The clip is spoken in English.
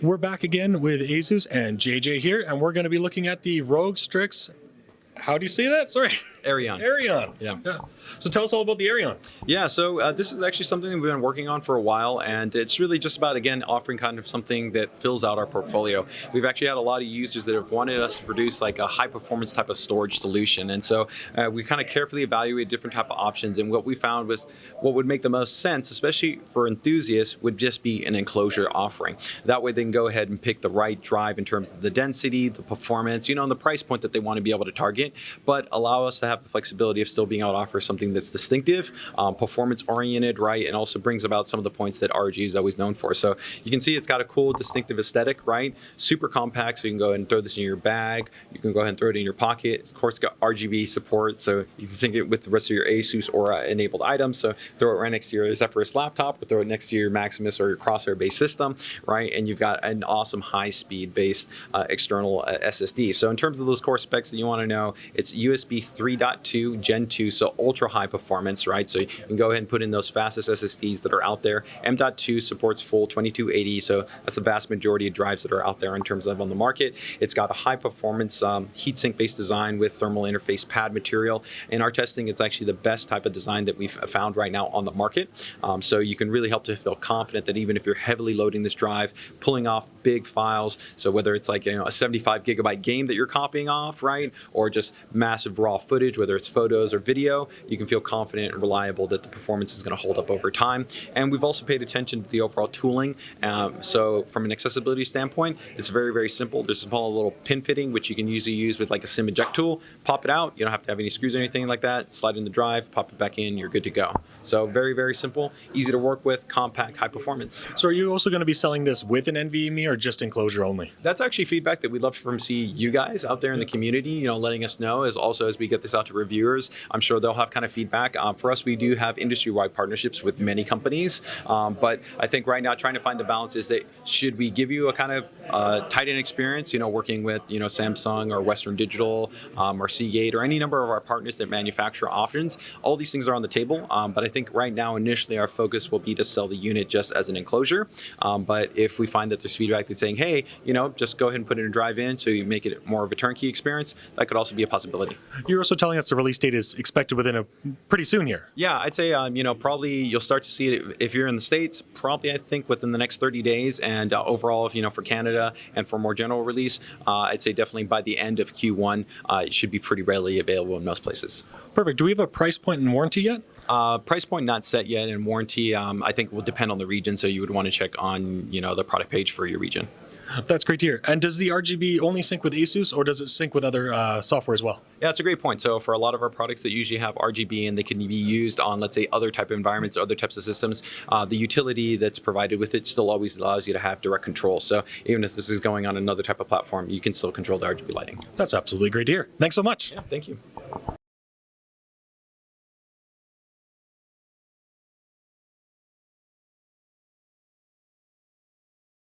We're back again with Asus and JJ here, and we're going to be looking at the ROG Strix. How do you say that? Sorry. Arion. Arion. Yeah. So tell us all about the Arion. Yeah, so this is actually something that we've been working on for a while, and it's really just about, again, offering kind of something that fills out our portfolio. We've actually had a lot of users that have wanted us to produce like a high performance type of storage solution, and so we kind of carefully evaluated different type of options, and what we found was what would make the most sense, especially for enthusiasts, would just be an enclosure offering. That way they can go ahead and pick the right drive in terms of the density, the performance, and the price point that they want to be able to target, but allow us to have the flexibility of still being able to offer something that's distinctive, performance oriented, right, and also brings about some of the points that ROG is always known for. So you can see it's got a cool distinctive aesthetic, right? Super compact, so you can go ahead and throw this in your bag. You can go ahead and throw it in your pocket. Of course, it's got RGB support, so you can sync it with the rest of your Asus Aura enabled items. So throw it right next to your Zephyrus laptop, or throw it next to your Maximus or your Crosshair based system, right? And you've got an awesome high speed based external SSD. So in terms of those core specs that you want to know, it's USB 3.2 Gen 2, so ultra high performance, right? So you can go ahead and put in those fastest SSDs that are out there. M.2 supports full 2280, so that's the vast majority of drives that are out there in terms of on the market. It's got a high performance heatsink based design with thermal interface pad material. In our testing, it's actually the best type of design that we've found right now on the market. So you can really help to feel confident that even if you're heavily loading this drive, pulling off big files, so whether it's like a 75 gigabyte game that you're copying off, right, or just massive raw footage, whether it's photos or video, you can feel confident and reliable that the performance is going to hold up over time. And we've also paid attention to the overall tooling. So from an accessibility standpoint, it's very, very simple. There's a small little pin fitting, which you can usually use with like a SIM eject tool. Pop it out. You don't have to have any screws or anything like that. Slide in the drive, pop it back in, you're good to go. So very, very simple, easy to work with, compact, high performance. So are you also going to be selling this with an Nvme or just enclosure only? That's actually feedback that we'd love to see you guys out there in the community, letting us know, as we get this out to reviewers. I'm sure they'll have kind of feedback. For us, we do have industry-wide partnerships with many companies, but I think right now trying to find the balance is that should we give you a kind of tight-end experience, working with Samsung or Western Digital or Seagate or any number of our partners that manufacture options. All these things are on the table, but I think right now initially our focus will be to sell the unit just as an enclosure. But if we find that there's feedback that's saying, hey, just go ahead and put in a drive in so you make it more of a turnkey experience, that could also be a possibility. You're also telling us the release date is expected within a pretty soon here. Yeah, I'd say probably you'll start to see it if you're in the States, probably I think within the next 30 days, and overall, for Canada and for more general release, I'd say definitely by the end of Q1, it should be pretty readily available in most places. Perfect. Do we have a price point and warranty yet? Price point not set yet, and warranty I think will depend on the region, so you would want to check on the product page for your region. That's great to hear. And does the RGB only sync with Asus, or does it sync with other software as well? Yeah, it's a great point. So for a lot of our products that usually have RGB and they can be used on, let's say, other type of environments, other types of systems, the utility that's provided with it still always allows you to have direct control. So even if this is going on another type of platform, you can still control the RGB lighting. That's absolutely great to hear. Thanks so much. Yeah, thank you.